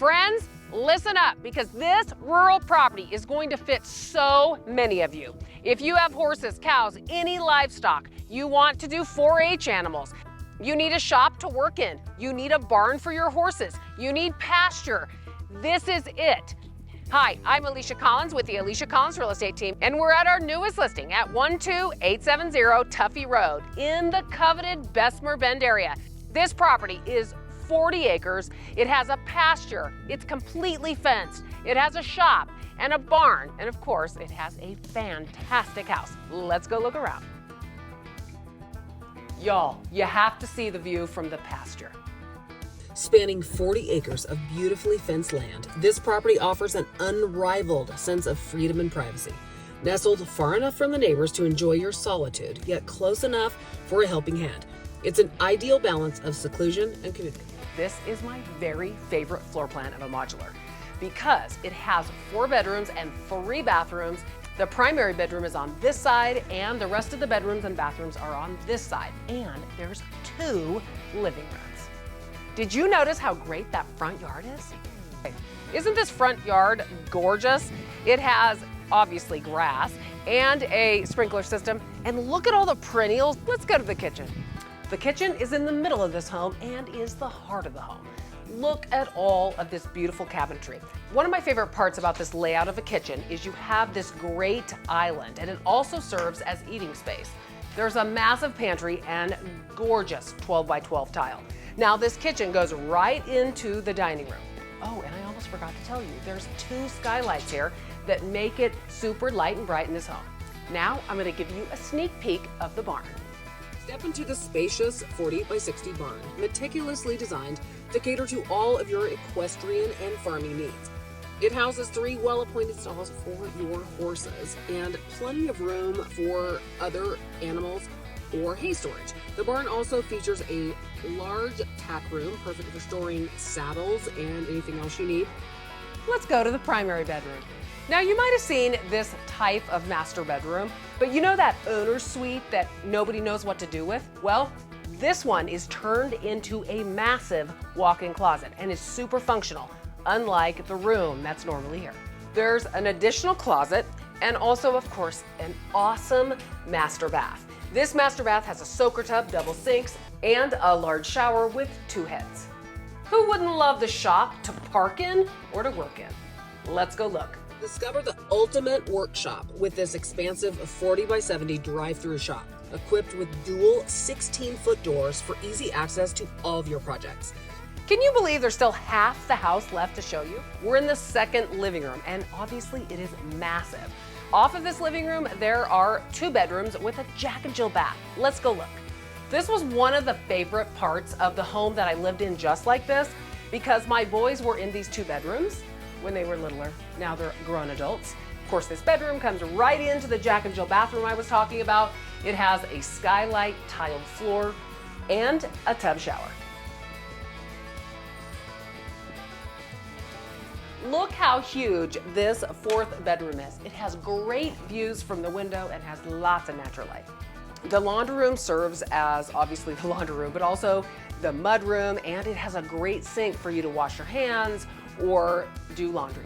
Friends, listen up, because this rural property is going to fit so many of you. If you have horses, cows, any livestock, you want to do 4-H animals, you need a shop to work in, you need a barn for your horses, you need pasture, this is it. Hi, I'm Alisha Collins with the Alisha Collins Real Estate Team, and we're at our newest listing at 12870 Tuffy Road in the coveted Bessemer Bend area. This property is 40 acres, it has a pasture, it's completely fenced, it has a shop and a barn, and of course, it has a fantastic house. Let's go look around. Y'all, you have to see the view from the pasture. Spanning 40 acres of beautifully fenced land, this property offers an unrivaled sense of freedom and privacy. Nestled far enough from the neighbors to enjoy your solitude, yet close enough for a helping hand. It's an ideal balance of seclusion and community. This is my very favorite floor plan of a modular because it has 4 bedrooms and 3 bathrooms. The primary bedroom is on this side and the rest of the bedrooms and bathrooms are on this side. And there's 2 living rooms. Did you notice how great that front yard is? Isn't this front yard gorgeous? It has obviously grass and a sprinkler system. And look at all the perennials. Let's go to the kitchen. The kitchen is in the middle of this home and is the heart of the home. Look at all of this beautiful cabinetry. One of my favorite parts about this layout of a kitchen is you have this great island, and it also serves as eating space. There's a massive pantry and gorgeous 12 by 12 tile. Now this kitchen goes right into the dining room. Oh, and I almost forgot to tell you, there's 2 skylights here that make it super light and bright in this home. Now I'm gonna give you a sneak peek of the barn. Step into the spacious 40 by 60 barn, meticulously designed to cater to all of your equestrian and farming needs. It houses 3 well-appointed stalls for your horses and plenty of room for other animals or hay storage. The barn also features a large tack room, perfect for storing saddles and anything else you need. Let's go to the primary bedroom. Now you might have seen this type of master bedroom, but you know that owner's suite that nobody knows what to do with? Well, this one is turned into a massive walk-in closet and is super functional, unlike the room that's normally here. There's an additional closet and also, of course, an awesome master bath. This master bath has a soaker tub, double sinks, and a large shower with 2 heads. Who wouldn't love the shop to park in or to work in? Let's go look. Discover the ultimate workshop with this expansive 40 by 70 drive-through shop, equipped with dual 16-foot doors for easy access to all of your projects. Can you believe there's still half the house left to show you? We're in the second living room, and obviously it is massive. Off of this living room, there are 2 bedrooms with a Jack and Jill bath. Let's go look. This was one of the favorite parts of the home that I lived in just like this, because my boys were in these 2 bedrooms when they were littler. Now they're grown adults. Of course, this bedroom comes right into the Jack and Jill bathroom I was talking about. It has a skylight, tiled floor, and a tub shower. Look how huge this 4th bedroom is. It has great views from the window and has lots of natural light. The laundry room serves as obviously the laundry room, but also the mud room, and it has a great sink for you to wash your hands or do laundry.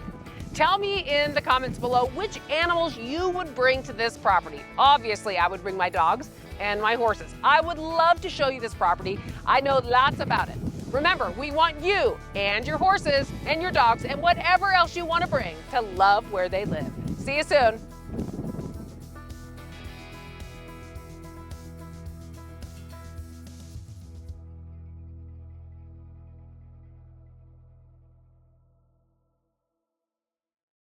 Tell me in the comments below which animals you would bring to this property. Obviously, I would bring my dogs and my horses. I would love to show you this property. I know lots about it. Remember, we want you and your horses and your dogs and whatever else you want to bring to love where they live. See you soon.